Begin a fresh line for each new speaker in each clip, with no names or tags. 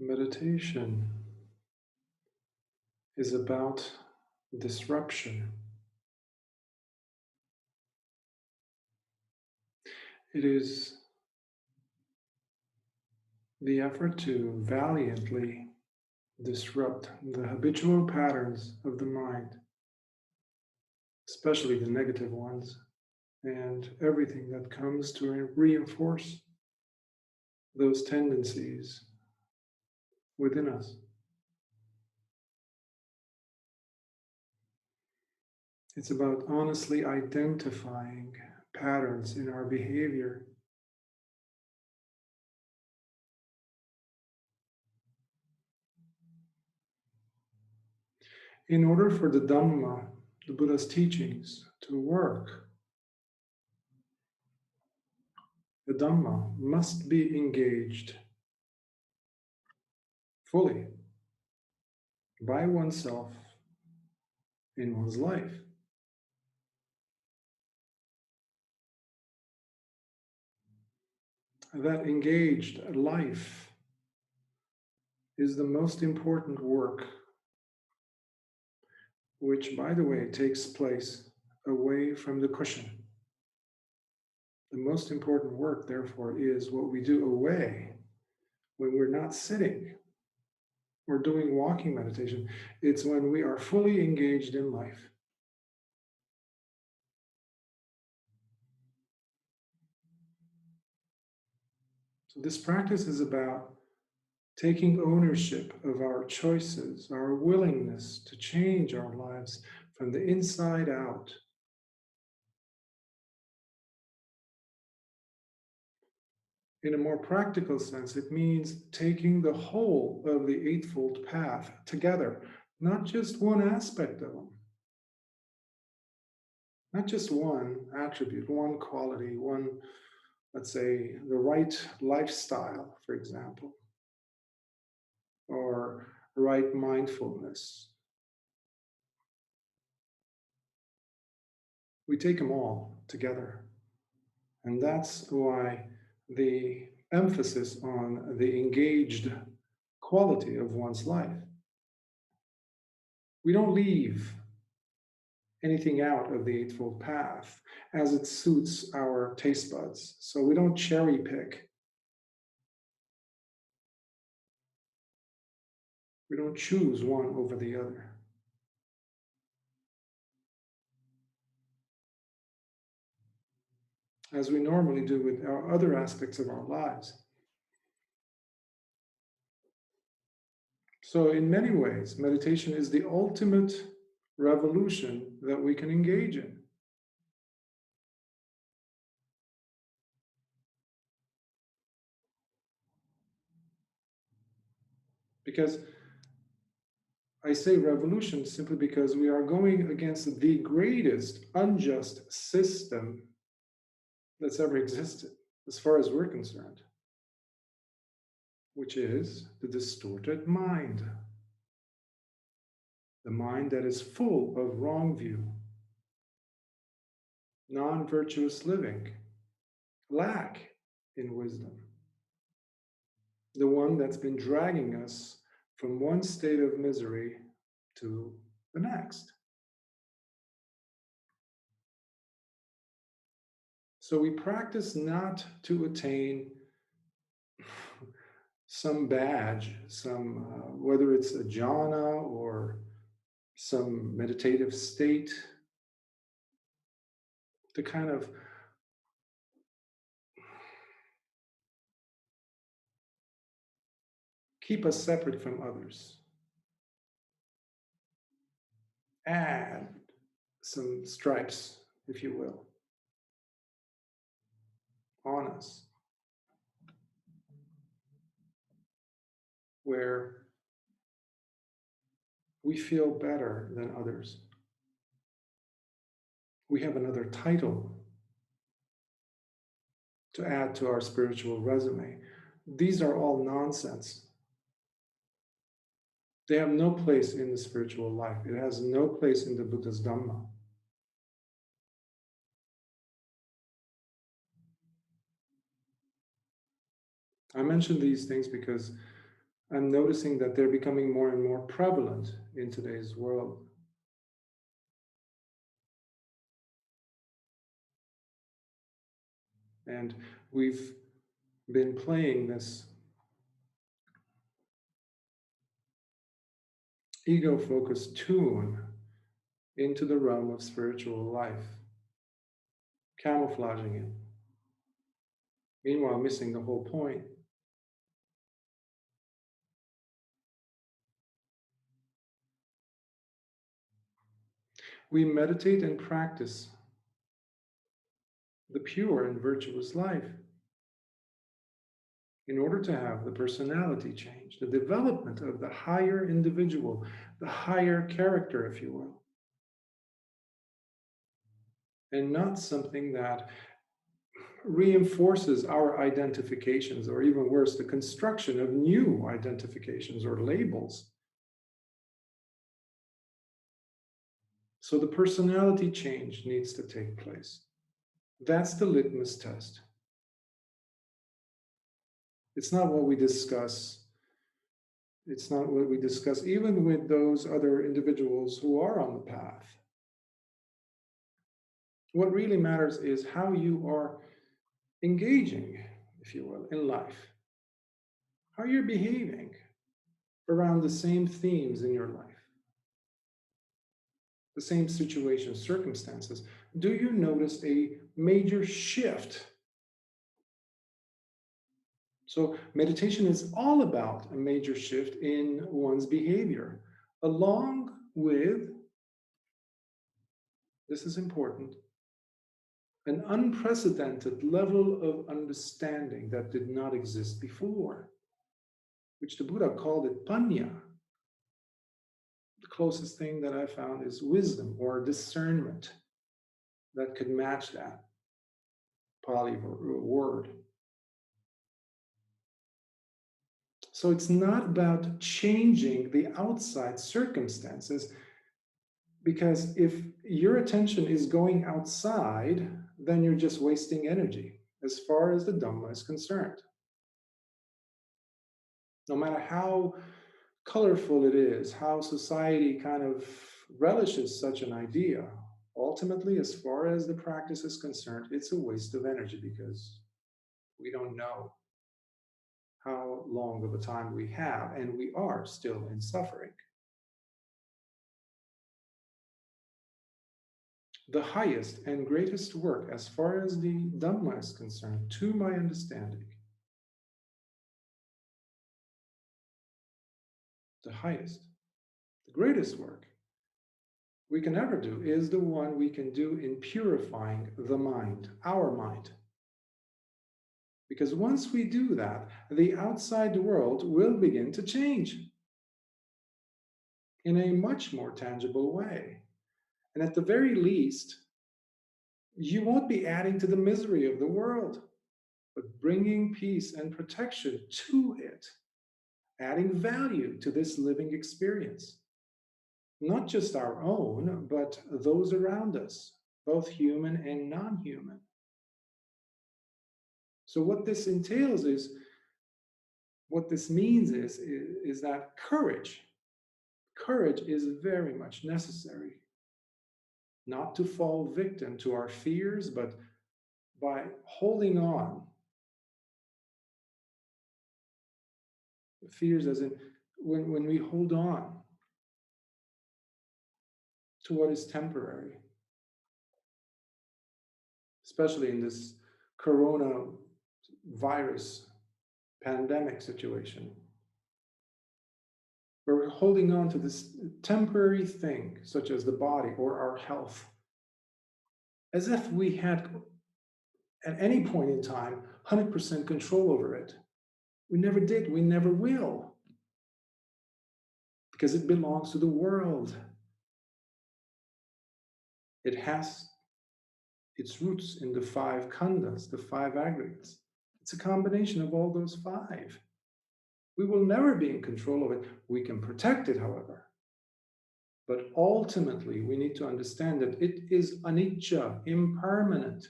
Meditation is about disruption. It is the effort to valiantly disrupt the habitual patterns of the mind, especially the negative ones, and everything that comes to reinforce those tendencies within us. It's about honestly identifying patterns in our behavior. In order for the Dhamma, the Buddha's teachings, to work, the Dhamma must be engaged fully by oneself in one's life. That engaged life is the most important work, which, by the way, takes place away from the cushion. The most important work, therefore, is what we do away when we're not sitting or doing walking meditation. It's when we are fully engaged in life. So this practice is about taking ownership of our choices, our willingness to change our lives from the inside out. In a more practical sense, it means taking the whole of the Eightfold Path together, not just one aspect of them, not just one attribute, one quality, one, let's say, the right lifestyle, for example, or right mindfulness. We take them all together. And that's why the emphasis on the engaged quality of one's life. We don't leave anything out of the Eightfold Path as it suits our taste buds. So we don't cherry pick. We don't choose one over the other. As we normally do with our other aspects of our lives. So in many ways, meditation is the ultimate revolution that we can engage in. Because I say revolution simply because we are going against the greatest unjust system that's ever existed, as far as we're concerned, which is the distorted mind. The mind that is full of wrong view, non-virtuous living, lack in wisdom. The one that's been dragging us from one state of misery to the next. So we practice not to attain some badge, whether it's a jhana or some meditative state, to kind of keep us separate from others. Add some stripes, if you will, on us, where we feel better than others. We have another title to add to our spiritual resume. These are all nonsense. They have no place in the spiritual life. It has no place in the Buddha's Dhamma. I mention these things because I'm noticing that they're becoming more and more prevalent in today's world. And we've been playing this ego-focused tune into the realm of spiritual life, camouflaging it, meanwhile missing the whole point. We meditate and practice the pure and virtuous life in order to have the personality change, the development of the higher individual, the higher character, if you will, and not something that reinforces our identifications, or even worse, the construction of new identifications or labels. So the personality change needs to take place. That's the litmus test. It's not what we discuss. It's not what we discuss, even with those other individuals who are on the path. What really matters is how you are engaging, if you will, in life, how you're behaving around the same themes in your life, the same situations, circumstances. Do you notice a major shift? So, meditation is all about a major shift in one's behavior, along with, this is important, an unprecedented level of understanding that did not exist before, which the Buddha called it panya. The closest thing that I found is wisdom or discernment that could match that Pali word. So it's not about changing the outside circumstances, because if your attention is going outside, then you're just wasting energy as far as the Dhamma is concerned. No matter how colorful it is, how society kind of relishes such an idea, ultimately, as far as the practice is concerned, it's a waste of energy, because we don't know how long of a time we have, and we are still in suffering. The highest and greatest work, as far as the Dhamma is concerned, to my understanding, the highest, the greatest work we can ever do is the one we can do in purifying the mind, our mind. Because once we do that, the outside world will begin to change in a much more tangible way. And at the very least, you won't be adding to the misery of the world, but bringing peace and protection to it, adding value to this living experience. Not just our own, but those around us, both human and non-human. So what this entails is, what this means is that courage is very much necessary. Not to fall victim to our fears, but by holding on. Fears as in, when we hold on to what is temporary, especially in this coronavirus pandemic situation, where we're holding on to this temporary thing, such as the body or our health, as if we had, at any point in time, 100% control over it. We never did, we never will, because it belongs to the world. It has its roots in the 5 khandhas, the 5 aggregates. It's a combination of all those 5. We will never be in control of it. We can protect it, however. But ultimately, we need to understand that it is anicca, impermanent.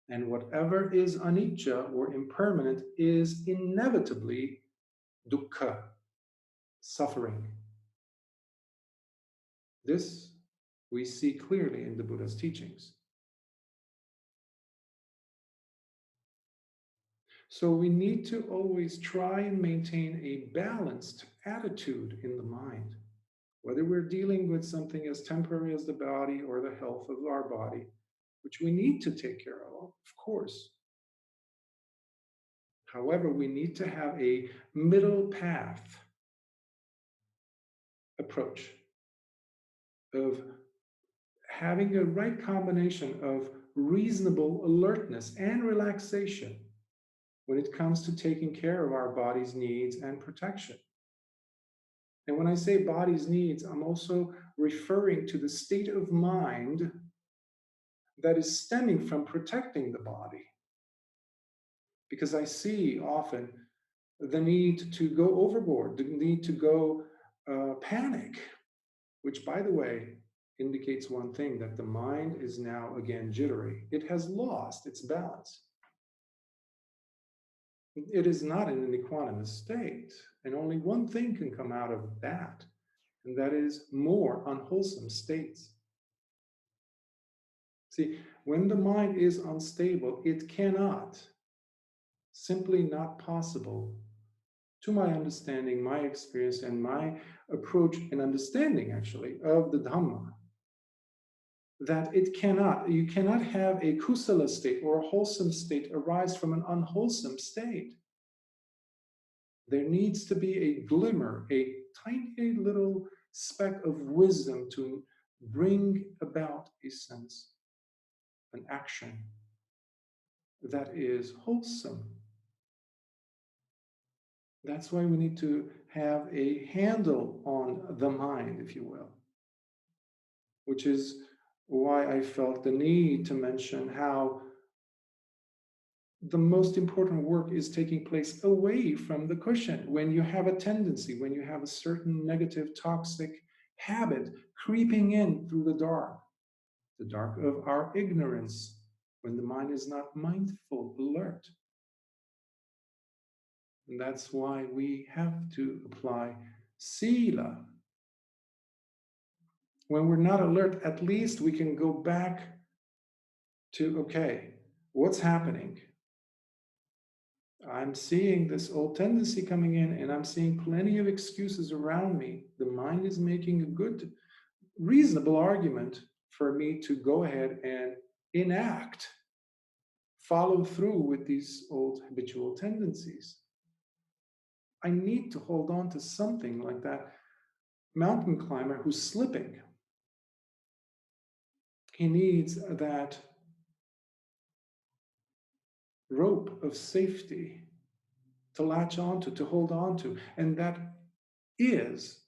And whatever is anicca or impermanent is inevitably dukkha, suffering. This we see clearly in the Buddha's teachings. So we need to always try and maintain a balanced attitude in the mind, whether we're dealing with something as temporary as the body or the health of our body, which we need to take care of course. However, we need to have a middle path approach of having a right combination of reasonable alertness and relaxation when it comes to taking care of our body's needs and protection. And when I say body's needs, I'm also referring to the state of mind that is stemming from protecting the body. Because I see often the need to go overboard, the need to go panic, which, by the way, indicates one thing, that the mind is now again jittery. It has lost its balance. It is not in an equanimous state. And only one thing can come out of that, and that is more unwholesome states. See, when the mind is unstable, it cannot, simply not possible, to my understanding, my experience, and my approach and understanding actually of the Dhamma, that you cannot have a kusala state or a wholesome state arise from an unwholesome state. There needs to be a glimmer, a tiny little speck of wisdom to bring about a sense, an action that is wholesome. That's why we need to have a handle on the mind, if you will, which is why I felt the need to mention how the most important work is taking place away from the cushion. When you have a tendency, when you have a certain negative, toxic habit creeping in through the dark of our ignorance, when the mind is not mindful, alert. And that's why we have to apply sila. When we're not alert, at least we can go back to, okay, what's happening? I'm seeing this old tendency coming in, and I'm seeing plenty of excuses around me. The mind is making a good, reasonable argument for me to go ahead and enact, follow through with these old habitual tendencies. I need to hold on to something like that mountain climber who's slipping. He needs that rope of safety to latch onto, to hold on to. And that is,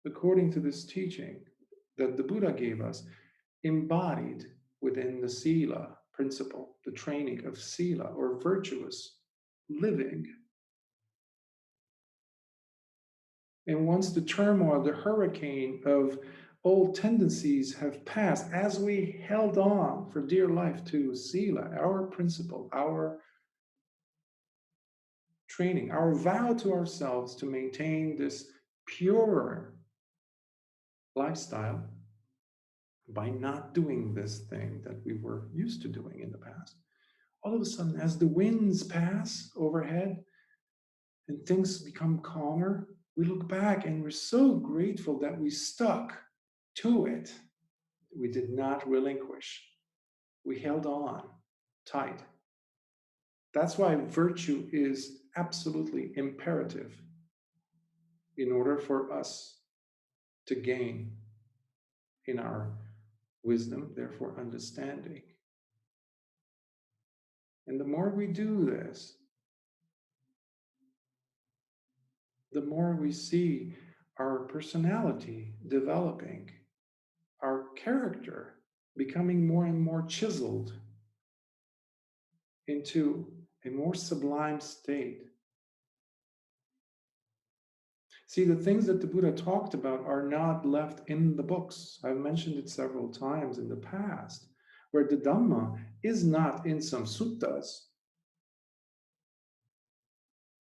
according to this teaching that the Buddha gave us, embodied within the sila principle, the training of sila, or virtuous living. And once the turmoil, the hurricane of old tendencies have passed, as we held on for dear life to sila, our principle, our training, our vow to ourselves to maintain this pure lifestyle by not doing this thing that we were used to doing in the past. All of a sudden, as the winds pass overhead and things become calmer, we look back and we're so grateful that we stuck to it. We did not relinquish. We held on tight. That's why virtue is absolutely imperative in order for us to gain in our wisdom, therefore understanding. And the more we do this, the more we see our personality developing, our character becoming more and more chiseled into a more sublime state. See, the things that the Buddha talked about are not left in the books. I've mentioned it several times in the past, where the Dhamma is not in some suttas.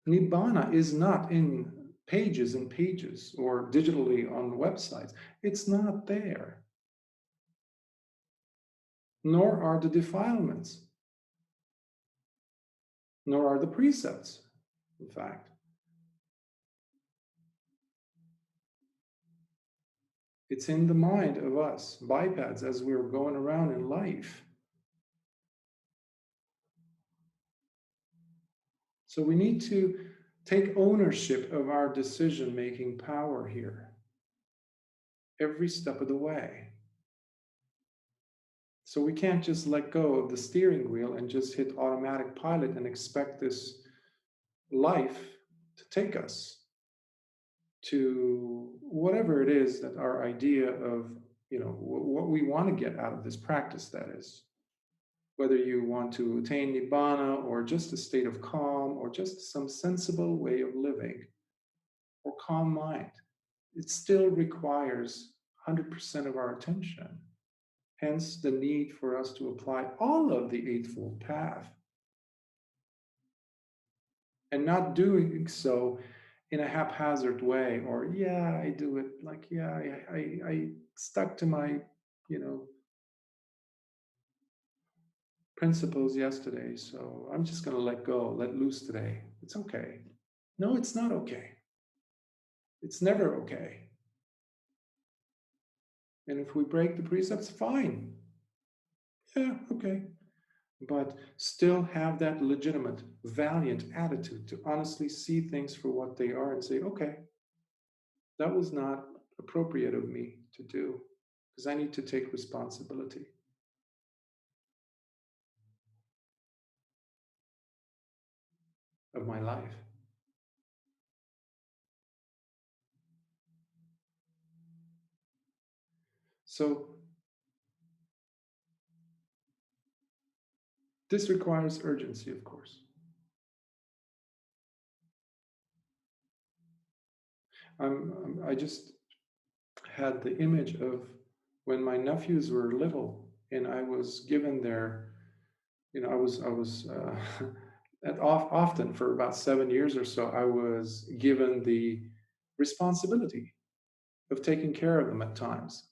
Nibbana is not in pages and pages or digitally on websites. It's not there. Nor are the defilements, nor are the precepts, in fact. It's in the mind of us, bipeds, as we're going around in life. So we need to take ownership of our decision-making power here, every step of the way. So we can't just let go of the steering wheel and just hit automatic pilot and expect this life to take us to whatever it is that our idea of, what we want to get out of this practice, that is. Whether you want to attain nibbana or just a state of calm or just some sensible way of living or calm mind, it still requires 100% of our attention. Hence the need for us to apply all of the Eightfold Path and not doing so in a haphazard way, or I do it like, I stuck to my, principles yesterday, so I'm just going to let go, let loose today. It's okay. No, it's not okay. It's never okay. And if we break the precepts, fine. Yeah, okay. But still have that legitimate, valiant attitude to honestly see things for what they are and say, okay, that was not appropriate of me to do because I need to take responsibility of my life. So this requires urgency, of course. I just had the image of when my nephews were little and I was given their, I was often for about 7 years or so, I was given the responsibility of taking care of them at times,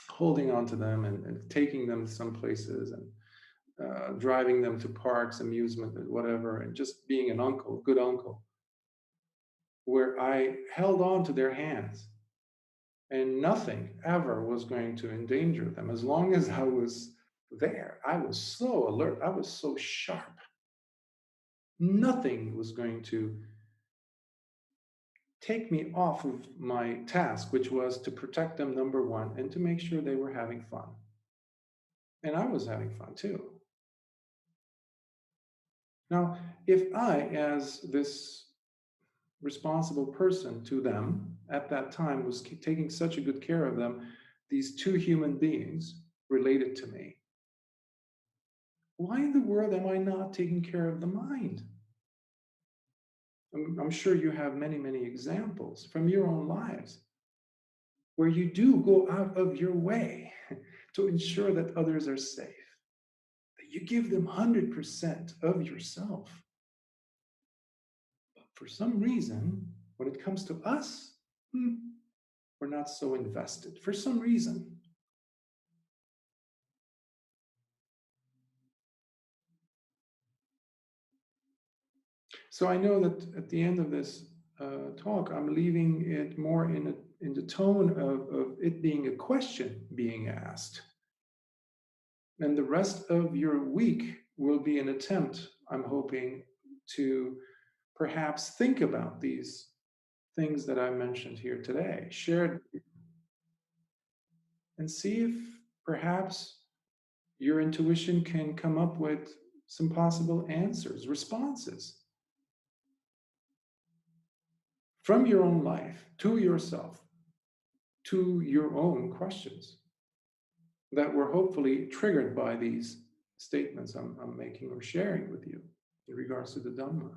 holding on to them and taking them to some places and driving them to parks, amusement, whatever, and just being an uncle, good uncle, where I held on to their hands and nothing ever was going to endanger them as long as I was there. I was so alert, I was so sharp. Nothing was going to take me off of my task, which was to protect them, number one, and to make sure they were having fun. And I was having fun too. Now, if I, as this responsible person to them at that time, was taking such a good care of them, these two human beings related to me, why in the world am I not taking care of the mind? I'm sure you have many, many examples from your own lives where you do go out of your way to ensure that others are safe, that you give them 100% of yourself. But for some reason, when it comes to us, we're not so invested for some reason. So I know that at the end of this talk, I'm leaving it more in the tone of it being a question being asked. And the rest of your week will be an attempt, I'm hoping, to perhaps think about these things that I mentioned here today, share it, and see if perhaps your intuition can come up with some possible answers, responses from your own life to yourself, to your own questions that were hopefully triggered by these statements I'm making or sharing with you in regards to the Dhamma.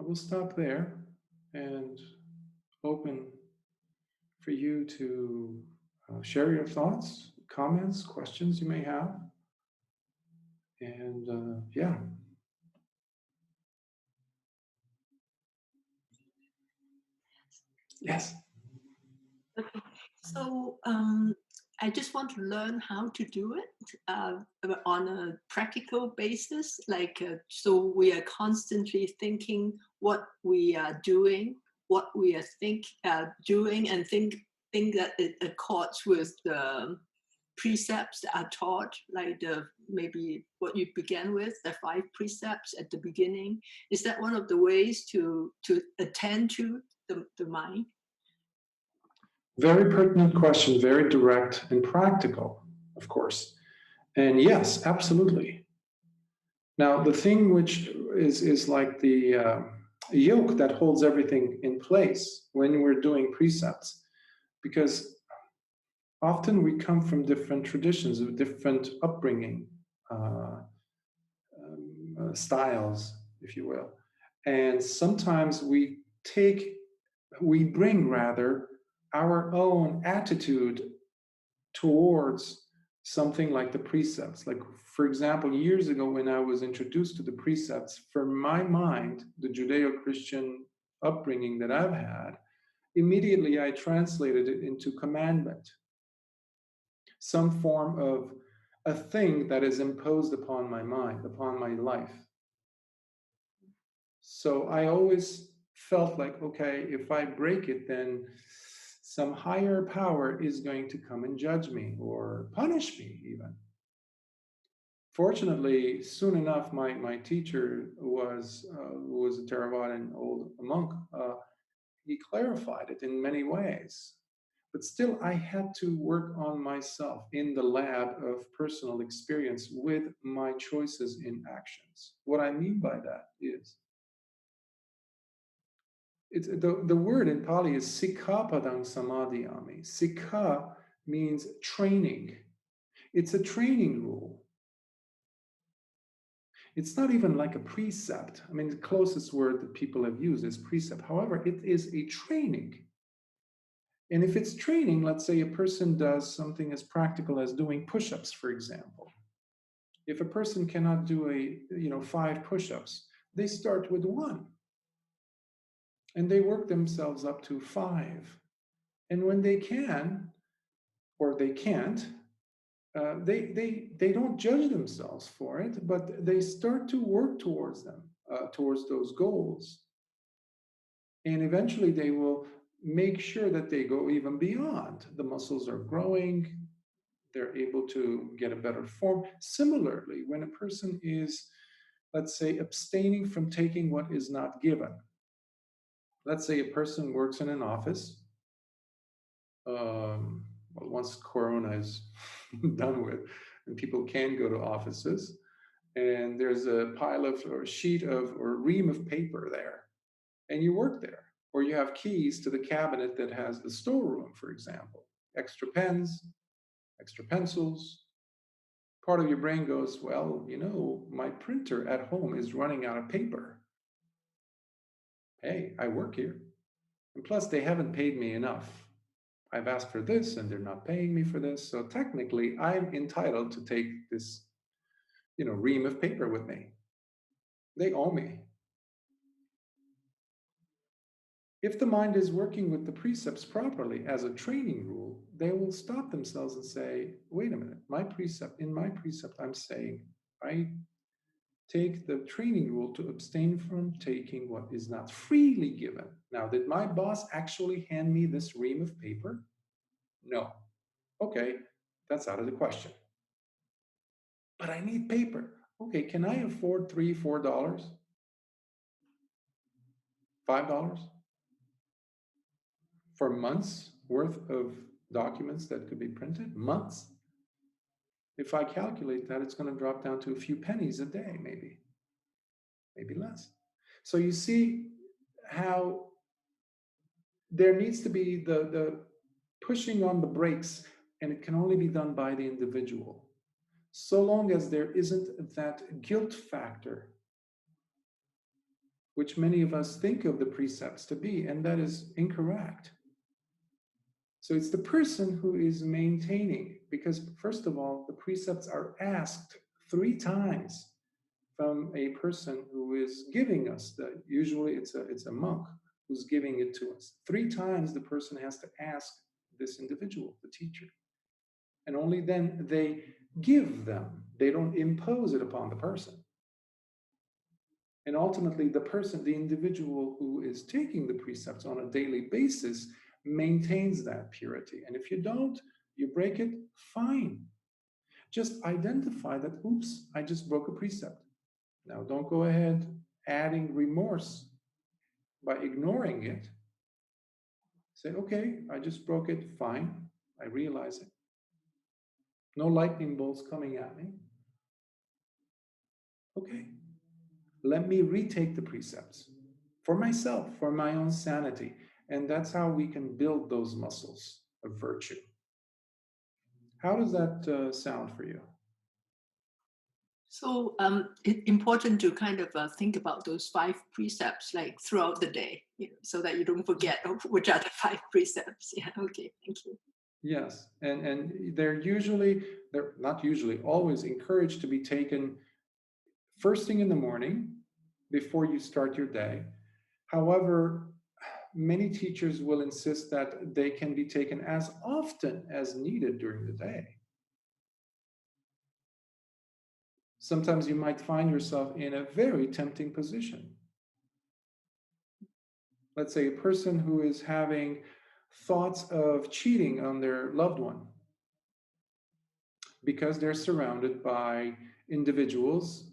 I will stop there and open for you to share your thoughts, comments, questions you may have. And yeah. Yes.
Okay. So I just want to learn how to do it on a practical basis. Like, so we are constantly thinking what we are doing, what we are doing, and think that it accords with the precepts that are taught, like maybe what you began with, the 5 precepts at the beginning. Is that one of the ways to attend to the mind?
Very pertinent question, very direct and practical, of course. And yes, absolutely. Now, the thing which is like the yoke that holds everything in place when we're doing precepts, because often we come from different traditions, of different upbringing, uh, styles, if you will. And sometimes we bring rather our own attitude towards something like the precepts. Like, for example, years ago when I was introduced to the precepts, for my mind, the Judeo Christian upbringing that I've had, immediately I translated it into commandment, some form of a thing that is imposed upon my mind, upon my life. So I always felt like, okay, if I break it, then some higher power is going to come and judge me or punish me, even. Fortunately, soon enough, my teacher who was a Theravadan old monk. He clarified it in many ways. But still, I had to work on myself in the lab of personal experience with my choices in actions. What I mean by that is, the word in Pali is Sikkhapadang Samadhiyami. Sikkha means training. It's a training rule. It's not even like a precept. I mean, the closest word that people have used is precept. However, it is a training. And if it's training, let's say a person does something as practical as doing push-ups, for example. If a person cannot do 5 push-ups, they start with 1 and they work themselves up to 5. And when they can or they can't, they don't judge themselves for it, but they start to work towards them, towards those goals. And eventually they will make sure that they go even beyond. The muscles are growing, they're able to get a better form. Similarly, when a person is, let's say, abstaining from taking what is not given, let's say a person works in an office. Well, once Corona is done with, and people can go to offices, and there's a pile of or a sheet of or a ream of paper there, and you work there, or you have keys to the cabinet that has the storeroom, for example, extra pens, extra pencils. Part of your brain goes, well, my printer at home is running out of paper. Hey, I work here. And plus, they haven't paid me enough. I've asked for this and they're not paying me for this. So technically, I'm entitled to take this, ream of paper with me. They owe me. If the mind is working with the precepts properly as a training rule, they will stop themselves and say, wait a minute, in my precept, I'm saying, I take the training rule to abstain from taking what is not freely given. Now, did my boss actually hand me this ream of paper? No. Okay, that's out of the question. But I need paper. Okay, can I afford $3, $4, $5 for months worth of documents that could be printed? Months? If I calculate that, it's going to drop down to a few pennies a day, maybe less. So you see how there needs to be the pushing on the brakes, and it can only be done by the individual. So long as there isn't that guilt factor, which many of us think of the precepts to be, and that is incorrect. So it's the person who is maintaining, because first of all, the precepts are asked 3 times from a person who is giving us the, usually it's a monk who's giving it to us. 3 times the person has to ask this individual, the teacher. And only then they give them. They don't impose it upon the person. And ultimately, the person, the individual who is taking the precepts on a daily basis, maintains that purity. And if you don't, you break it, fine. Just identify that, oops, I just broke a precept. Now, don't go ahead adding remorse by ignoring it. Say, okay, I just broke it, fine. I realize it. No lightning bolts coming at me. Okay, let me retake the precepts for myself, for my own sanity. And that's how we can build those muscles of virtue. How does that sound for you?
So it's important to kind of think about those 5 precepts like throughout the day, so that you don't forget which are the 5 precepts. Yeah, okay, thank you.
Yes, and they're not usually, always encouraged to be taken first thing in the morning before you start your day. However, many teachers will insist that they can be taken as often as needed during the day. Sometimes you might find yourself in a very tempting position. Let's say a person who is having thoughts of cheating on their loved one because they're surrounded by individuals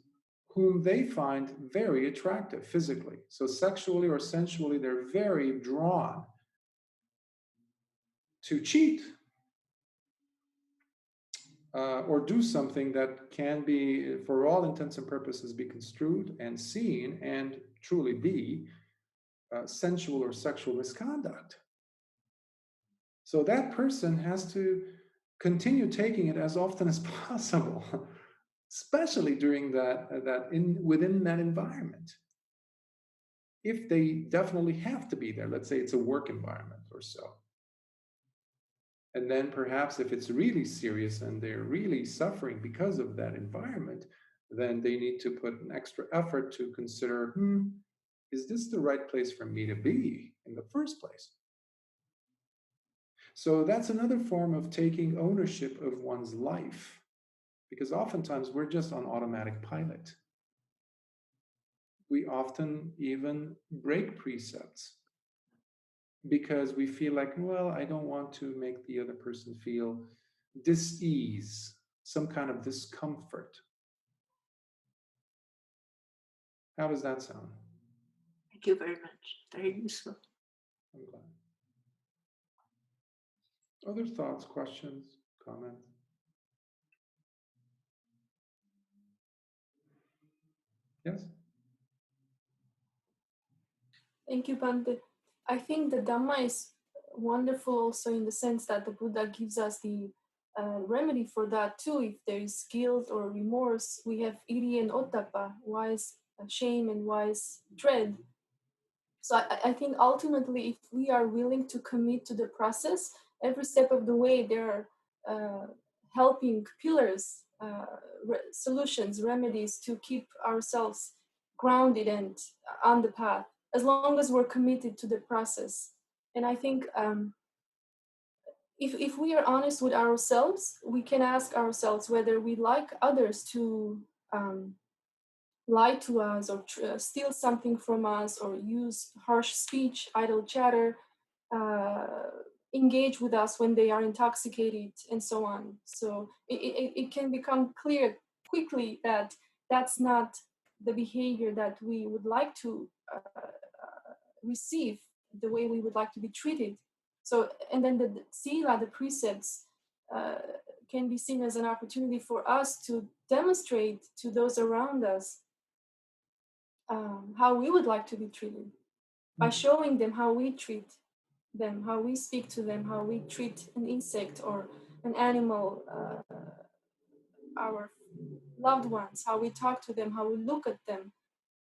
whom they find very attractive physically. So, sexually or sensually, they're very drawn to cheat or do something that can be, for all intents and purposes, be construed and seen and truly be sensual or sexual misconduct. So that person has to continue taking it as often as possible, especially during within that environment. If they definitely have to be there, let's say it's a work environment or so. And then perhaps if it's really serious and they're really suffering because of that environment, then they need to put an extra effort to consider, is this the right place for me to be in the first place? So that's another form of taking ownership of one's life, because oftentimes we're just on automatic pilot. We often even break precepts because we feel like, well, I don't want to make the other person feel dis-ease, some kind of discomfort. How does that sound?
Thank you very much. Very useful.
I'm glad. Other thoughts, questions, comments? Yes?
Thank you, Bhante. I think the Dhamma is wonderful also in the sense that the Buddha gives us the remedy for that too. If there is guilt or remorse, we have iri and ottappa, wise shame and wise dread. So I think ultimately, if we are willing to commit to the process, every step of the way there are helping pillars, solutions, remedies to keep ourselves grounded and on the path, as long as we're committed to the process. And I think if we are honest with ourselves, we can ask ourselves whether we like others to lie to us or steal something from us or use harsh speech, idle chatter, engage with us when they are intoxicated and so on. So it can become clear quickly that that's not the behavior that we would like to receive, the way we would like to be treated. So, and then the sila, the precepts, can be seen as an opportunity for us to demonstrate to those around us how we would like to be treated, by showing them how we treat them, how we speak to them, how we treat an insect or an animal, our loved ones, how we talk to them, how we look at them,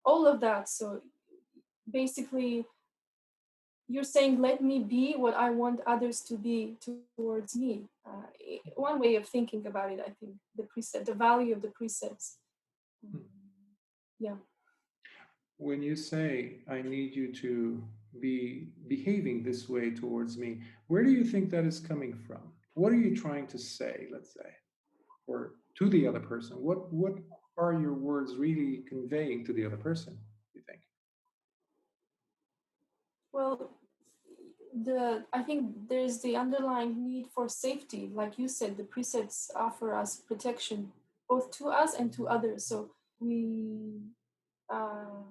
all of that. So basically you're saying, let me be what I want others to be towards me. One way of thinking about it, I think, the precept, the value of the precepts.
Hmm.
Yeah.
When you say, I need you to be behaving this way towards me, where do you think that is coming from? What are you trying to say, let's say, or to the other person? What are your words really conveying to the other person, you think?
Well, I think there's the underlying need for safety. Like you said, the precepts offer us protection, both to us and to others. So we, um,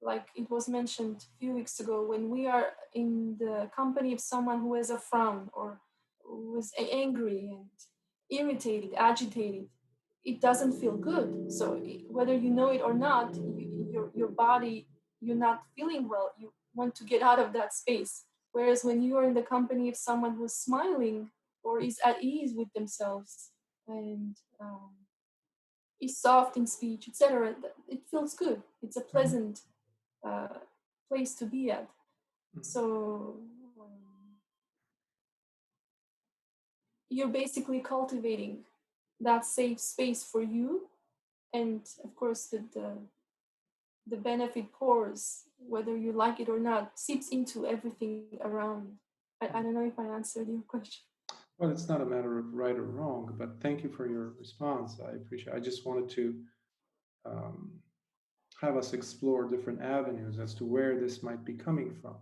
like it was mentioned a few weeks ago, when we are in the company of someone who has a frown or who is angry and irritated, agitated, it doesn't feel good. So whether you know it or not, your body, you're not feeling well. You want to get out of that space. Whereas when you are in the company of someone who's smiling or is at ease with themselves and is soft in speech, etc., it feels good. It's a pleasant uh, place to be at. So you're basically cultivating that safe space for you, and of course the benefit pours, whether you like it or not, seeps into everything around. I don't know if I answered your question.
Well, it's not a matter of right or wrong, but thank you for your response. I appreciate it. I just wanted to um, have us explore different avenues as to where this might be coming from.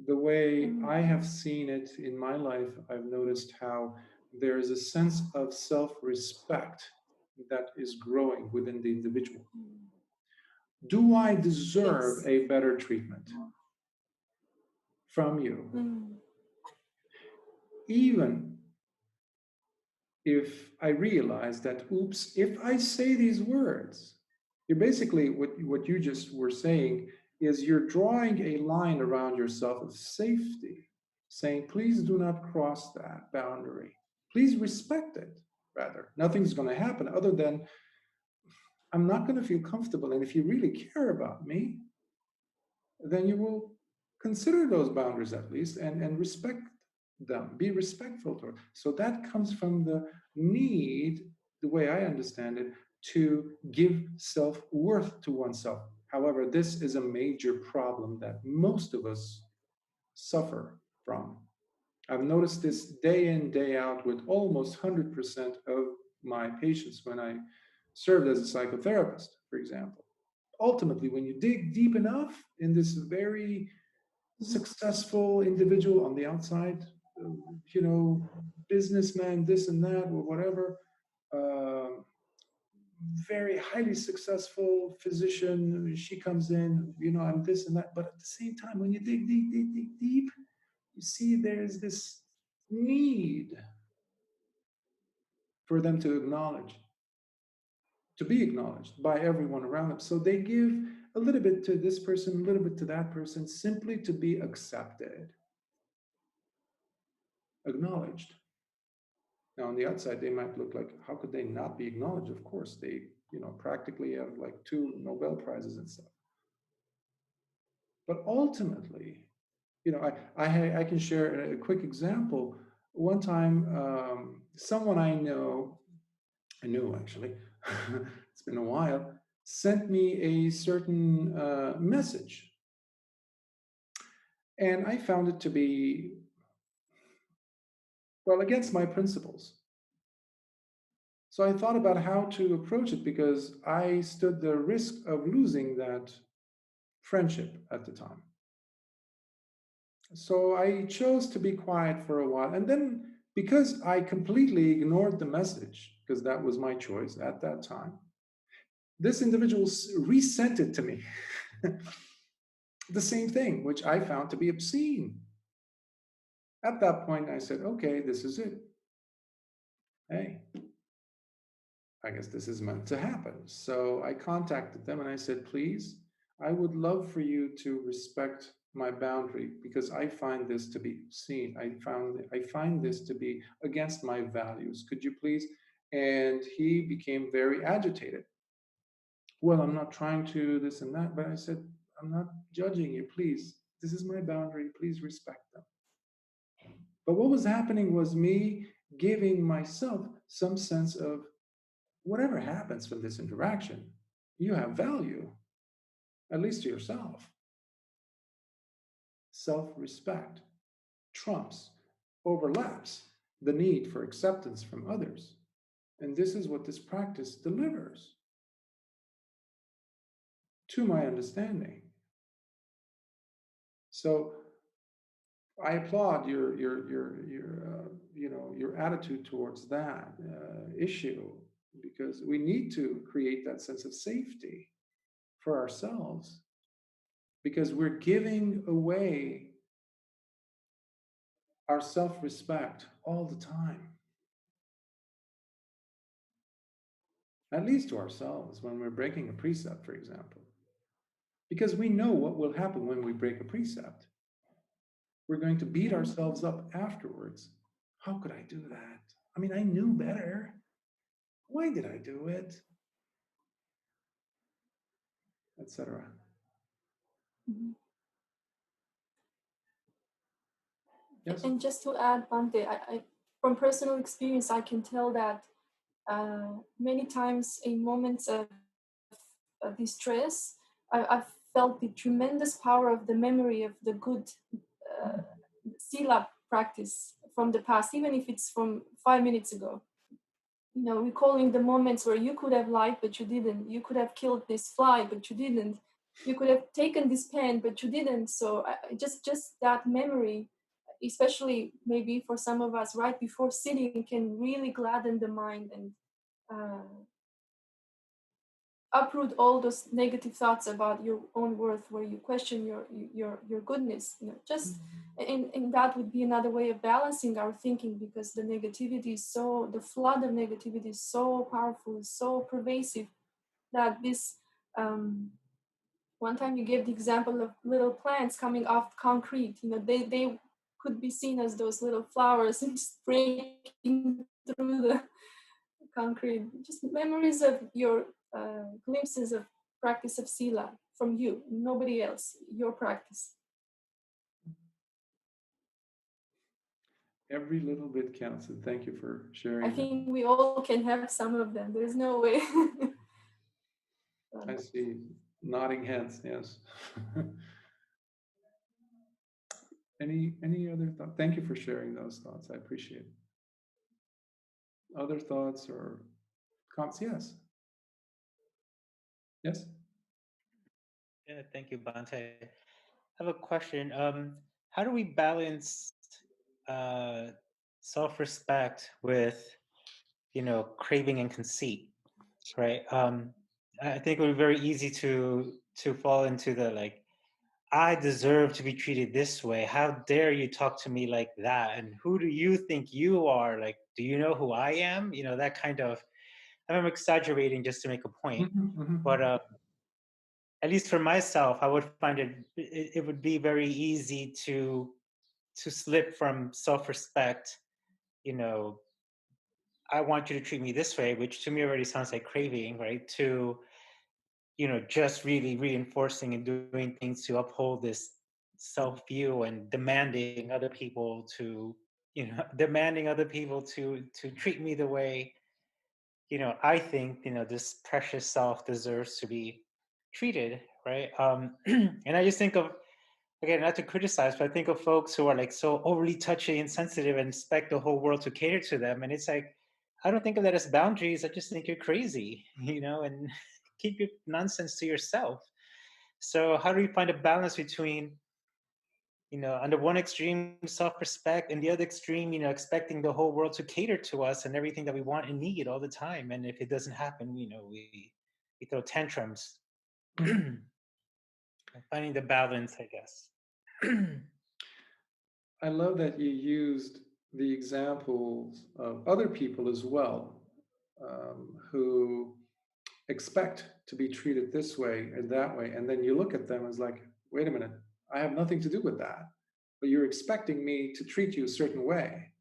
The way
Mm.
I have seen it in my life, I've noticed how there is a sense of self respect that is growing within the individual. Do I deserve
Yes.
a better treatment from you?
Mm.
Even if I realize that, oops, if I say these words, you're basically what you just were saying is you're drawing a line around yourself of safety, saying, please do not cross that boundary. Please respect it, rather. Nothing's going to happen other than I'm not going to feel comfortable. And if you really care about me, then you will consider those boundaries at least and respect them, be respectful to it. So that comes from the need, the way I understand it, to give self worth to oneself. However, this is a major problem that most of us suffer from. I've noticed this day in, day out with almost 100% of my patients when I served as a psychotherapist, for example. Ultimately, when you dig deep enough in this very successful individual on the outside, you know, businessman, this and that, or whatever, uh, very highly successful physician, she comes in, you know, I'm this and that. But at the same time, when you dig deep, deep, deep, deep, you see there's this need for them to acknowledge, to be acknowledged by everyone around them. So they give a little bit to this person, a little bit to that person, simply to be accepted, acknowledged. Now, on the outside, they might look like, how could they not be acknowledged? Of course, they, you know, practically have like 2 Nobel Prizes and stuff. But ultimately, you know, I can share a quick example. One time, someone I knew actually, it's been a while, sent me a certain message. And I found it to be, well, against my principles. So I thought about how to approach it because I stood the risk of losing that friendship at the time. So I chose to be quiet for a while. And then, because I completely ignored the message, because that was my choice at that time, this individual resent it to me. The same thing, which I found to be obscene. At that point, I said, okay, this is it. Hey, I guess this is meant to happen. So I contacted them and I said, please, I would love for you to respect my boundary because I find this to be obscene. I find this to be against my values. Could you please? And he became very agitated. Well, I'm not trying to this and that, but I said, I'm not judging you, please. This is my boundary. Please respect them. But what was happening was me giving myself some sense of whatever happens from this interaction, you have value, at least to yourself. Self respect trumps, overlaps the need for acceptance from others. And this is what this practice delivers, to my understanding. So I applaud your attitude towards that issue, because we need to create that sense of safety for ourselves, because we're giving away our self-respect all the time, at least to ourselves when we're breaking a precept, for example, because we know what will happen when we break a precept. We're going to beat ourselves up afterwards. How could I do that? I mean, I knew better. Why did I do it? Etc.
Mhm.
Yes.
And just to add, Bante, from personal experience, I can tell that many times in moments of distress, I've felt the tremendous power of the memory of the good uh, sila practice from the past, even if it's from 5 minutes ago. You know, recalling the moments where you could have lied, but you didn't. You could have killed this fly, but you didn't. You could have taken this pen, but you didn't. So just that memory, especially maybe for some of us, right before sitting, can really gladden the mind and uh, uproot all those negative thoughts about your own worth, where you question your goodness. You know, just and that would be another way of balancing our thinking, because the negativity is the flood of negativity is so powerful, so pervasive, that this one time you gave the example of little plants coming off concrete. You know, they could be seen as those little flowers and just breaking through the concrete. Just memories of your glimpses of practice of sila from you, nobody else, your practice.
Every little bit counts, and thank you for sharing
I
that.
think we all can have some of them. There's no way.
I see nodding heads, yes. Any other thought? Thank you for sharing those thoughts. I appreciate it. Other thoughts or comments? Yes. Yes.
Yeah, thank you, Bante. I have a question. How do we balance uh, self-respect with, craving and conceit, right? I think it would be very easy to fall into the like, I deserve to be treated this way. How dare you talk to me like that? And who do you think you are? Like, do you know who I am? You know, that kind of. I'm exaggerating just to make a point, but at least for myself, I would find it would be very easy to slip from self-respect. You know, I want you to treat me this way, which to me already sounds like craving, right? To just really reinforcing and doing things to uphold this self-view and demanding other people to demanding other people to treat me the way I think this precious self deserves to be treated, right? And I just think of, again, not to criticize, but I think of folks who are like so overly touchy and sensitive and expect the whole world to cater to them, and it's like, I don't think of that as boundaries. I just think you're crazy, and keep your nonsense to yourself. So how do we find a balance between under one extreme self-respect and the other extreme expecting the whole world to cater to us and everything that we want and need all the time, and if it doesn't happen we throw tantrums. Finding the balance, I guess.
I love that you used the examples of other people as well, who expect to be treated this way and that way. And then you look at them as like, wait a minute, I have nothing to do with that. But you're expecting me to treat you a certain way.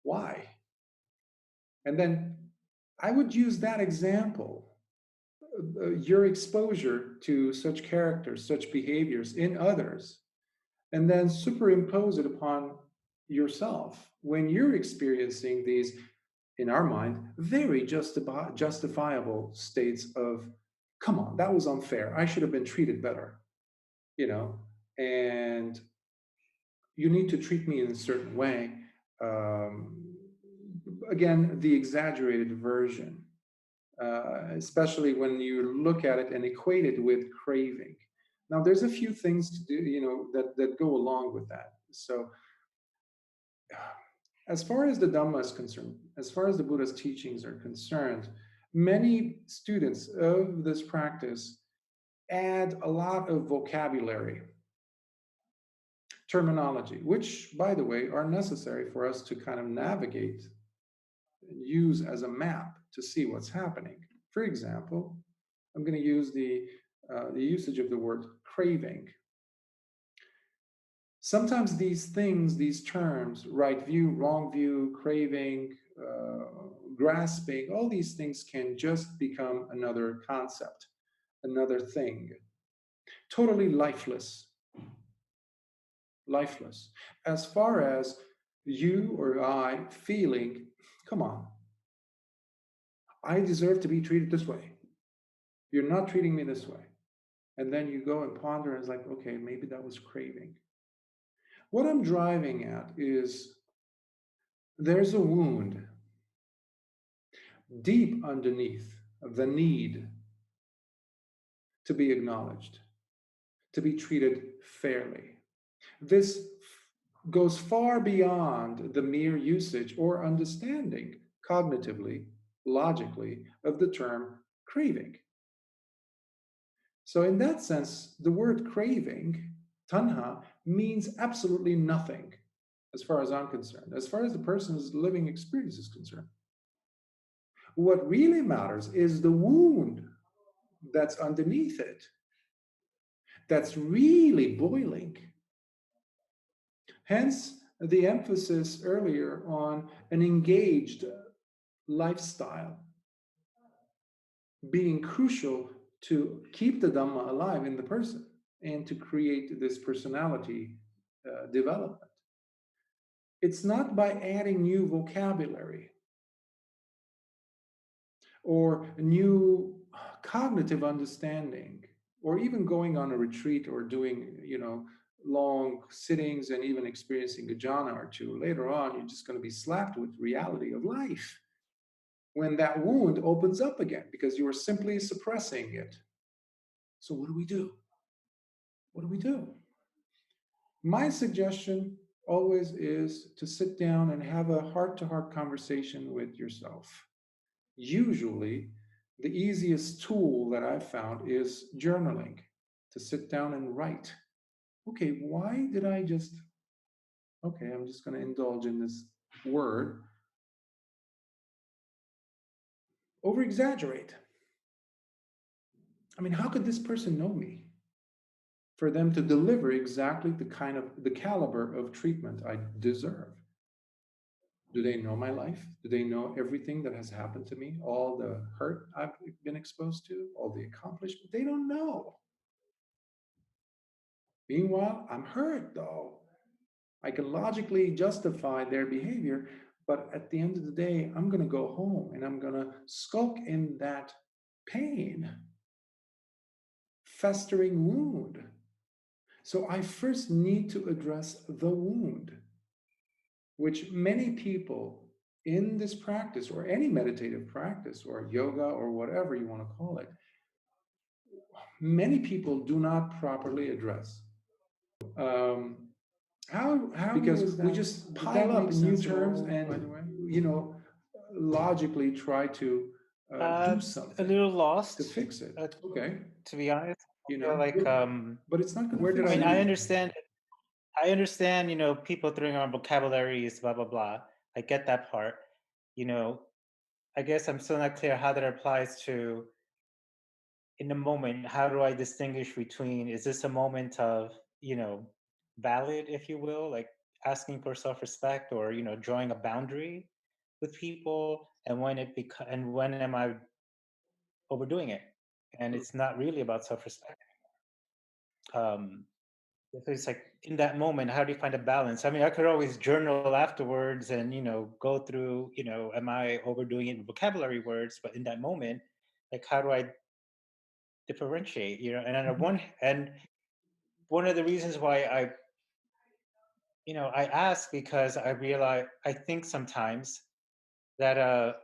Why? And then I would use that example, your exposure to such characters, such behaviors in others, and then superimpose it upon yourself when you're experiencing these, in our mind, very justifiable states of, come on, that was unfair. I should have been treated better, you know, and you need to treat me in a certain way. Um, Again, the exaggerated version, especially when you look at it and equate it with craving. Now, there's a few things to do, that go along with that. So, as far as the Dhamma is concerned, as far as the Buddha's teachings are concerned, many students of this practice add a lot of vocabulary, terminology, which, by the way, are necessary for us to kind of navigate and use as a map to see what's happening. For example, I'm going to use the usage of the word craving. Sometimes these things, these terms, right view, wrong view, craving, grasping, all these things can just become another concept, another thing, totally lifeless. Lifeless. As far as you or I feeling, come on, I deserve to be treated this way. You're not treating me this way. And then you go and ponder, and it's like, okay, maybe that was craving. What I'm driving at is there's a wound deep underneath the need to be acknowledged, to be treated fairly. This goes far beyond the mere usage or understanding cognitively, logically, of the term craving. So, in that sense, the word craving, tanha, means absolutely nothing as far as I'm concerned, as far as the person's living experience is concerned. What really matters is the wound that's underneath it, that's really boiling. Hence, the emphasis earlier on an engaged lifestyle being crucial to keep the Dhamma alive in the person and to create this personality development. It's not by adding new vocabulary or new cognitive understanding, or even going on a retreat or doing, long sittings and even experiencing a jhana or two. Later on, you're just going to be slapped with reality of life when that wound opens up again because you were simply suppressing it. So what do we do? What do we do? My suggestion always is to sit down and have a heart-to-heart conversation with yourself. Usually, the easiest tool that I've found is journaling, to sit down and write. Okay, why did I just, okay, I'm just going to indulge in this word, over exaggerate. I mean, how could this person know me for them to deliver exactly the caliber of treatment I deserve? Do they know my life? Do they know everything that has happened to me? All the hurt I've been exposed to, all the accomplishment? They don't know. Meanwhile, I'm hurt though. I can logically justify their behavior, but at the end of the day, I'm going to go home and I'm going to skulk in that pain, festering wound. So I first need to address the wound, which many people in this practice or any meditative practice or yoga or whatever you want to call it, many people do not properly address. How because we just pile up new terms and, logically try to do
A
something
little
to
lost,
fix it. Okay,
to be honest. I
you
feel
know,
like
but it's not going to
Where did
fix
I mean,
anything.
I understand, people throwing around vocabularies, blah blah blah. I get that part. I guess I'm still not clear how that applies to in the moment. How do I distinguish between, is this a moment of, valid, if you will, like asking for self-respect, or, drawing a boundary with people, and when am I overdoing it? And it's not really about self-respect. Um, it's like in that moment, how do you find a balance? I mean, I could always journal afterwards and, go through, am I overdoing it in vocabulary words? But in that moment, like, how do I differentiate, And on the
Mhm.
one of the reasons why I ask, because I realize, I think sometimes that,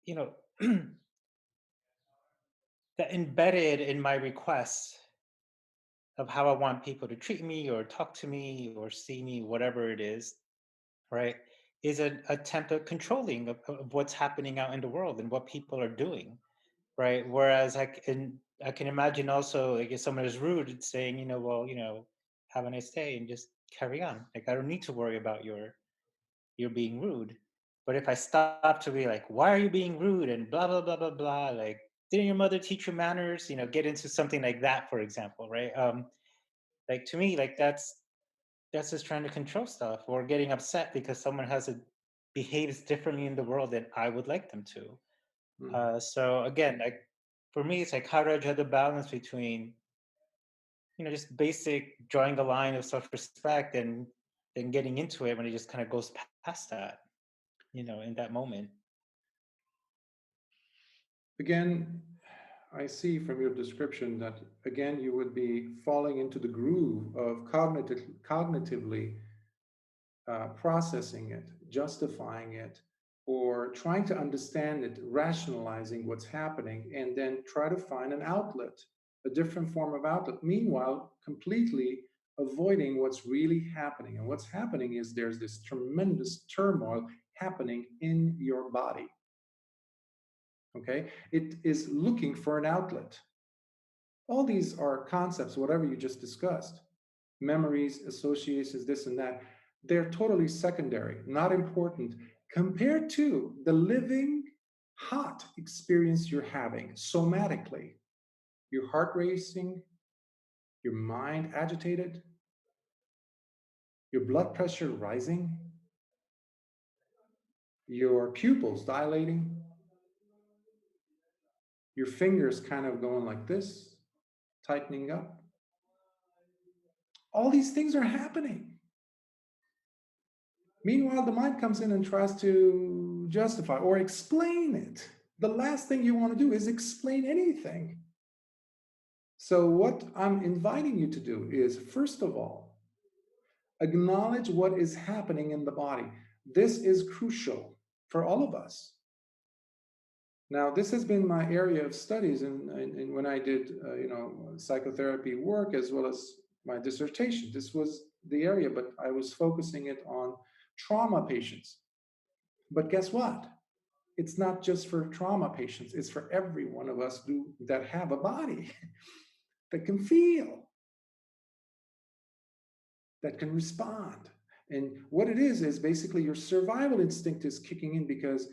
you know, that embedded in my requests of how I want people to treat me or talk to me or see me, whatever it is, right, is an attempt at controlling of what's happening out in the world and what people are doing, right? Whereas I can imagine also, like, if someone is rude, it's saying, well, have a nice day and just carry on. Like, I don't need to worry about you're being rude. But if I stop to be like, why are you being rude and blah blah blah blah blah, like, didn't your mother teach you manners? Get into something like that, for example, right? Like, to me, like, that's just trying to control stuff, or getting upset because someone behaves differently in the world than I would like them to.
Mm.
So again, like, for me, it's like, how do I judge the balance between, just basic drawing the line of self-respect, and then getting into it when it just kind of goes past that, in that moment.
Again, I see from your description that again you would be falling into the groove of cognitively processing it, justifying it, or trying to understand it, rationalizing what's happening, and then try to find an outlet, a different form of outlet. Meanwhile, completely avoiding what's really happening. And what's happening is there's this tremendous turmoil happening in your body. Okay? It is looking for an outlet. All these are concepts, whatever you just discussed, memories, associations, this and that. They're totally secondary, not important compared to the living, hot experience you're having somatically. Your heart racing, your mind agitated, your blood pressure rising, your pupils dilating, your fingers kind of going like this, tightening up. All these things are happening. Meanwhile, the mind comes in and tries to justify or explain it. The last thing you want to do is explain anything. So, what I'm inviting you to do is, first of all, acknowledge what is happening in the body. This is crucial for all of us. Now, this has been my area of studies, and when I did, psychotherapy work as well as my dissertation. This was the area, but I was focusing it on trauma patients. But guess what? It's not just for trauma patients, it's for every one of us that have a body that can feel, that can respond. And what it is basically your survival instinct is kicking in, because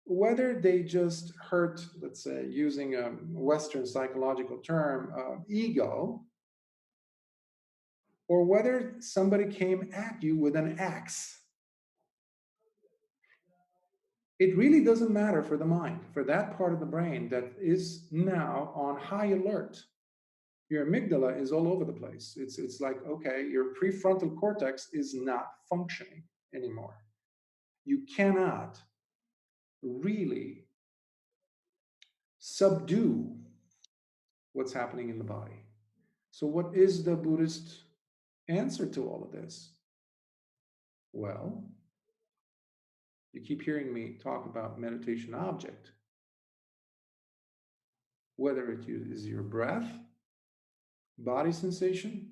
whether they just hurt, let's say, using a Western psychological term, ego, or whether somebody came at you with an axe, it really doesn't matter for the mind, for that part of the brain that is now on high alert. Your amygdala is all over the place. It's like, okay, your prefrontal cortex is not functioning anymore. You cannot really subdue what's happening in the body. So, what is the Buddhist answer to all of this? Well, you keep hearing me talk about meditation object, whether it is your breath, body sensation,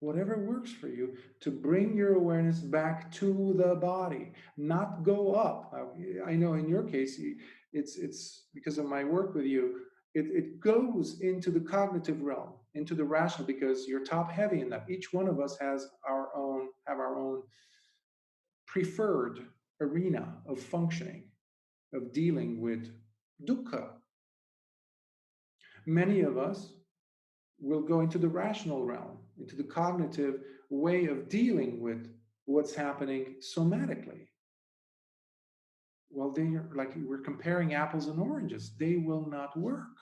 whatever works for you, to bring your awareness back to the body, not go up. I know in your case, it's because of my work with you, it goes into the cognitive realm, into the rational, because you're top heavy in that. Each one of us have our own preferred arena of functioning, of dealing with dukkha. Many of us will go into the rational realm, into the cognitive way of dealing with what's happening somatically. Well, they are like, we're comparing apples and oranges. They will not work.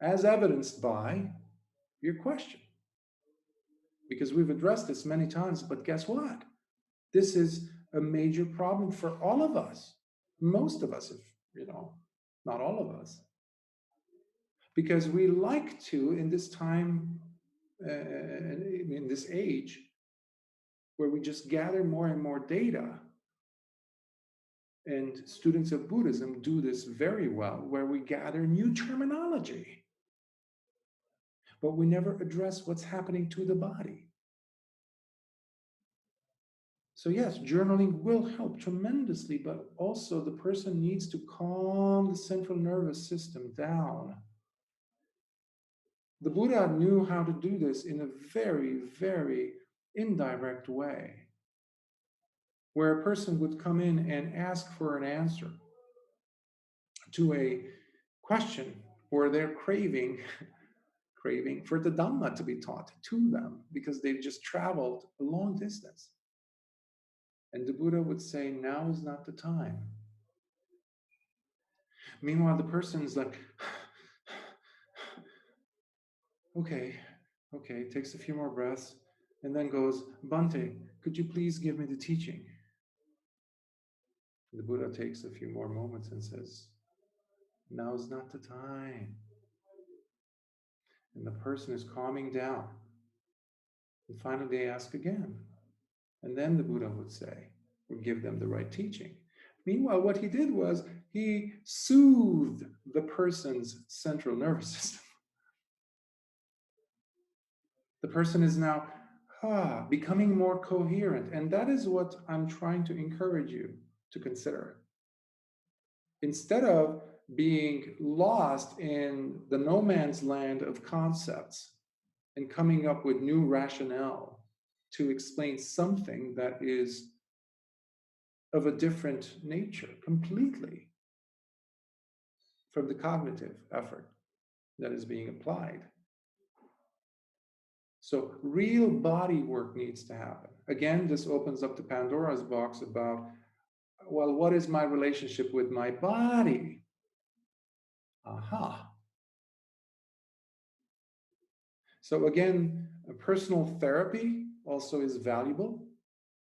as evidenced by your question. Because we've addressed this many times, but guess what? This is a major problem for all of us. Most of us, if not all of us. Because we like to, in this time, in this age, where we just gather more and more data, and students of Buddhism do this very well, where we gather new terminology, but we never address what's happening to the body. So yes, journaling will help tremendously, but also the person needs to calm the central nervous system down. The Buddha knew how to do this in a very, very indirect way, where a person would come in and ask for an answer to a question, or they're craving for the Dhamma to be taught to them because they've just traveled a long distance. And the Buddha would say, now is not the time. Meanwhile, the person's like, okay, takes a few more breaths, and then goes, Bhante, could you please give me the teaching? The Buddha takes a few more moments and says, now is not the time. And the person is calming down. And finally they ask again. And then the Buddha would say, or give them the right teaching. Meanwhile, what he did was he soothed the person's central nervous system. The person is now becoming more coherent. And that is what I'm trying to encourage you to consider. Instead of being lost in the no man's land of concepts and coming up with new rationale to explain something that is of a different nature completely from the cognitive effort that is being applied. So real body work needs to happen. Again, this opens up the Pandora's box about, well, what is my relationship with my body? Aha. So again, a personal therapy also is valuable.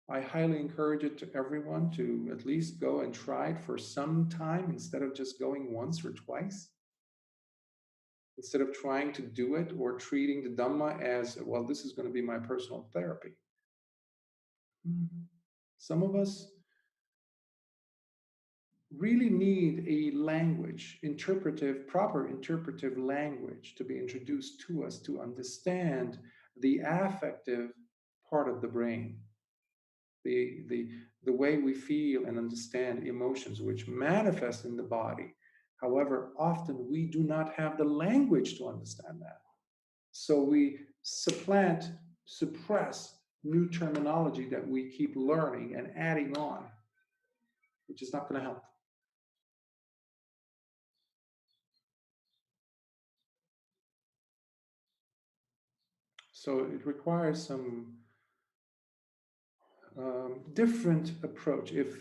I highly encourage it to everyone to at least go and try it for some time instead of just going once or twice. Instead of trying to do it or treating the Dhamma as, well, this is going to be my personal therapy. Some of us really need a language, proper interpretive language to be introduced to us to understand the affective part of the brain, the way we feel and understand emotions which manifest in the body. However, often we do not have the language to understand that. So we suppress new terminology that we keep learning and adding on, which is not going to help. So it requires some different approach. If,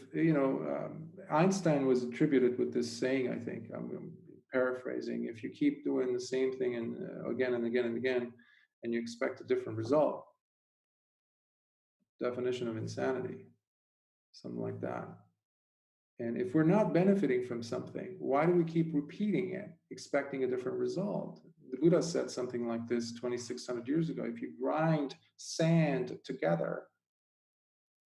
Einstein was attributed with this saying, I think, I'm paraphrasing, if you keep doing the same thing and again and again and again, and you expect a different result, definition of insanity, something like that. And if we're not benefiting from something, why do we keep repeating it, expecting a different result? The Buddha said something like this 2,600 years ago. If you grind sand together,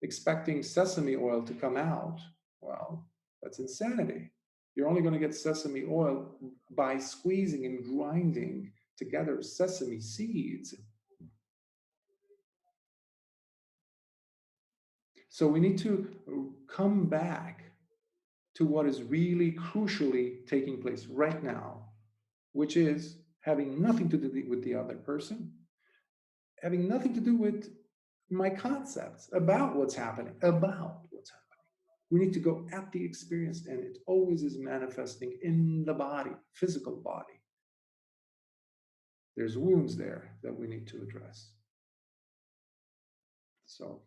expecting sesame oil to come out, well, that's insanity. You're only going to get sesame oil by squeezing and grinding together sesame seeds. So we need to come back to what is really crucially taking place right now, which is having nothing to do with the other person, having nothing to do with my concepts about what's happening. We need to go at the experience, and it always is manifesting in the body, physical body. There's wounds there that we need to address. So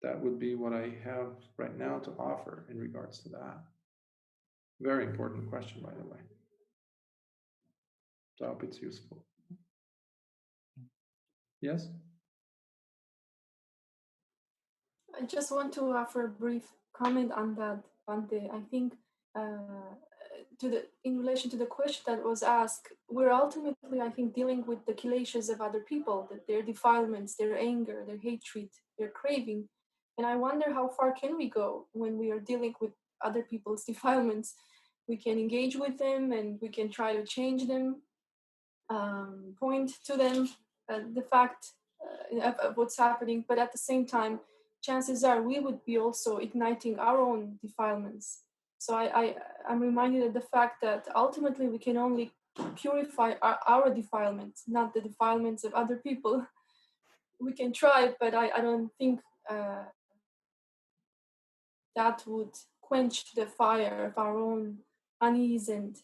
that would be what I have right now to offer in regards to that. Very important question, by the way. So I hope it's useful. Yes?
I just want to offer a brief comment on that, Bante. I think in relation to the question that was asked, we're ultimately, I think, dealing with the kileshas of other people, that their defilements, their anger, their hatred, their craving. And I wonder how far can we go when we are dealing with other people's defilements. We can engage with them and we can try to change them, point to them the fact of what's happening, but at the same time, chances are we would be also igniting our own defilements. So I'm reminded of the fact that ultimately we can only purify our defilements, not the defilements of other people. We can try, but I don't think that would quench the fire of our own unease and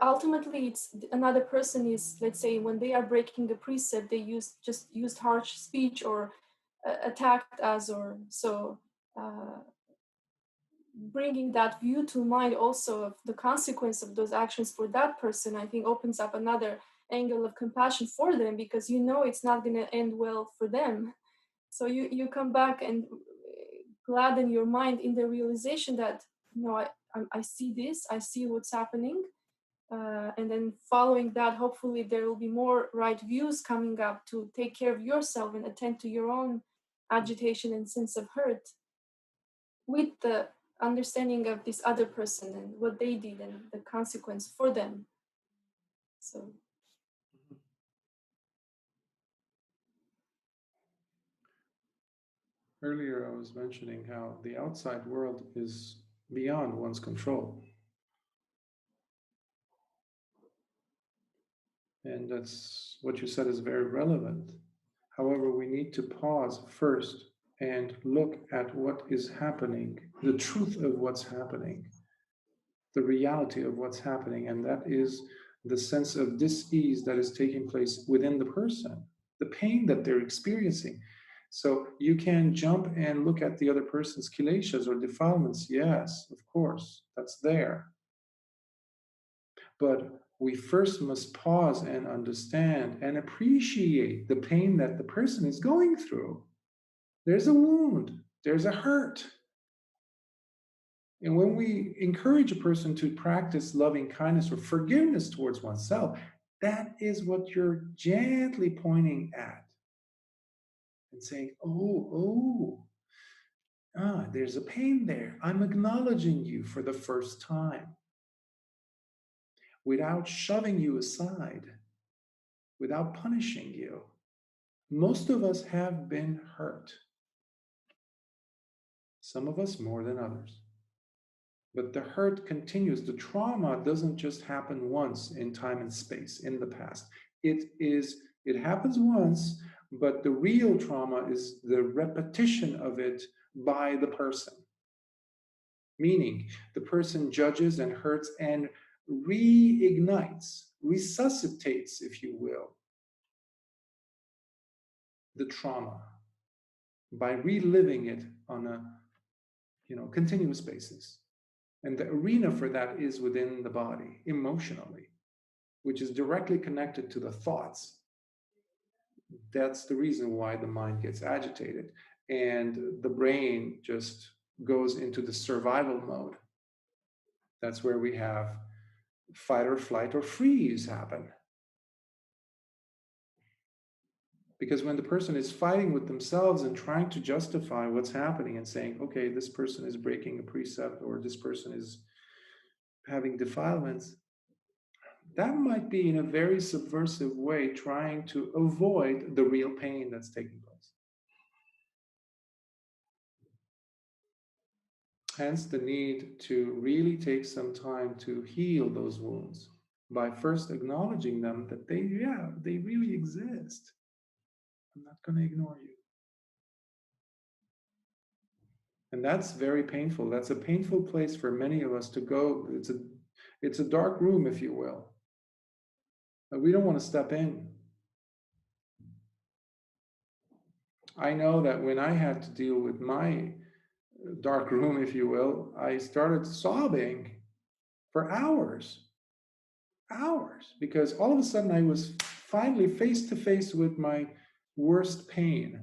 ultimately it's another person is, let's say, when they are breaking the precept, they used harsh speech or attacked us or so. Bringing that view to mind also of the consequence of those actions for that person, I think opens up another angle of compassion for them, because it's not going to end well for them. So you come back and gladden your mind in the realization that I see this, I see what's happening. And then following that, hopefully there will be more right views coming up to take care of yourself and attend to your own agitation and sense of hurt with the understanding of this other person and what they did and the consequence for them. So
earlier I was mentioning how the outside world is beyond one's control. And that's what you said is very relevant. However, we need to pause first and look at what is happening, the truth of what's happening, the reality of what's happening. And that is the sense of dis-ease that is taking place within the person, the pain that they're experiencing. So you can jump and look at the other person's kileshas or defilements. Yes, of course, that's there. But we first must pause and understand and appreciate the pain that the person is going through. There's a wound, there's a hurt. And when we encourage a person to practice loving kindness or forgiveness towards oneself, that is what you're gently pointing at and saying, there's a pain there. I'm acknowledging you for the first time without shoving you aside, without punishing you. Most of us have been hurt. Some of us more than others. But the hurt continues. The trauma doesn't just happen once in time and space in the past. It happens once, but the real trauma is the repetition of it by the person. Meaning, the person judges and hurts and reignites, resuscitates, if you will, the trauma by reliving it on a continuous basis. And the arena for that is within the body, emotionally, which is directly connected to the thoughts. That's the reason why the mind gets agitated and the brain just goes into the survival mode. That's where we have fight or flight or freeze happen. Because when the person is fighting with themselves and trying to justify what's happening and saying, okay, this person is breaking a precept or this person is having defilements, that might be in a very subversive way trying to avoid the real pain that's taking place. Hence the need to really take some time to heal those wounds by first acknowledging them that they really exist. I'm not going to ignore you. And that's very painful. That's a painful place for many of us to go. It's a dark room, if you will. But we don't want to step in. I know that when I had to deal with my dark room, if you will, I started sobbing for hours hours, because all of a sudden I was finally face to face with my worst pain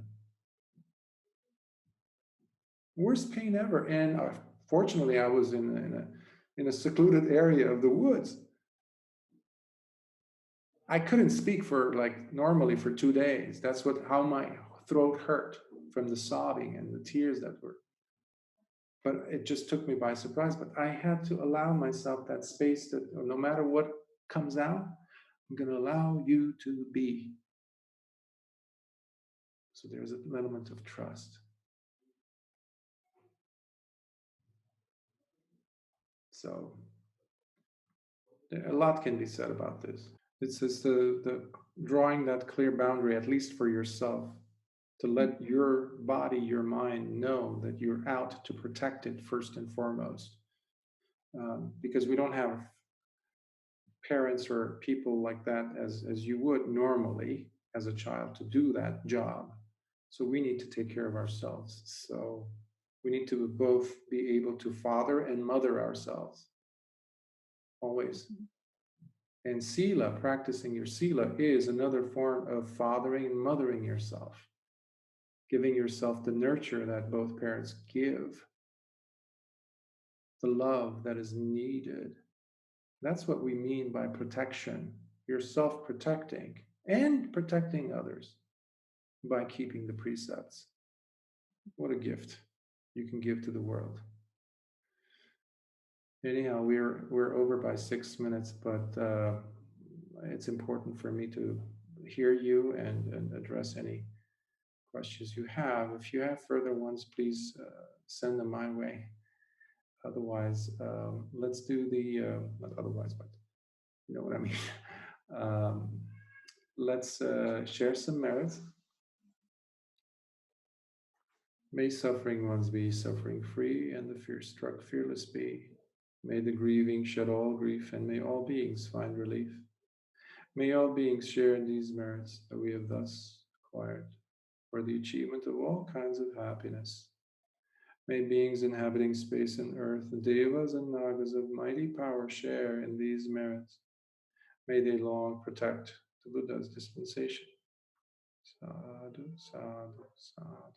ever. And fortunately, I was in a secluded area of the woods. I couldn't speak for like normally for 2 days. That's how my throat hurt from the sobbing and the tears that were. But it just took me by surprise. But I had to allow myself that space that no matter what comes out, I'm going to allow you to be. So there's an element of trust. So a lot can be said about this. It's just the drawing that clear boundary, at least for yourself, to let your body, your mind know that you're out to protect it first and foremost. Because we don't have parents or people like that as you would normally as a child to do that job. So we need to take care of ourselves. So we need to both be able to father and mother ourselves. Always. And sila, practicing your sila, is another form of fathering and mothering yourself, giving yourself the nurture that both parents give, the love that is needed. That's what we mean by protection. You're self-protecting and protecting others by keeping the precepts. What a gift you can give to the world. Anyhow, we're over by 6 minutes, but it's important for me to hear you and address any questions you have. If you have further ones, please send them my way. Otherwise, let's do not otherwise, but you know what I mean. Let's share some merits. May suffering ones be suffering free, and the fear-struck fearless be. May the grieving shed all grief, and may all beings find relief. May all beings share in these merits that we have thus acquired for the achievement of all kinds of happiness. May beings inhabiting space and earth, the devas and nagas of mighty power share in these merits. May they long protect the Buddha's dispensation. Sadhu, sadhu, sadhu.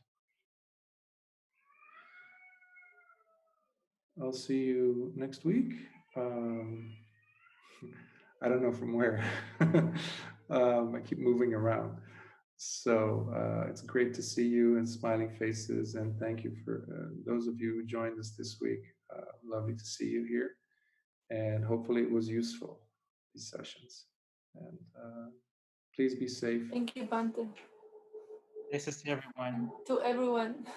I'll see you next week. I don't know from where. I keep moving around. So it's great to see you and smiling faces. And thank you for those of you who joined us this week. Lovely to see you here. And hopefully it was useful, these sessions. And please be safe.
Thank you, Bante.
Nice to see everyone.
To everyone.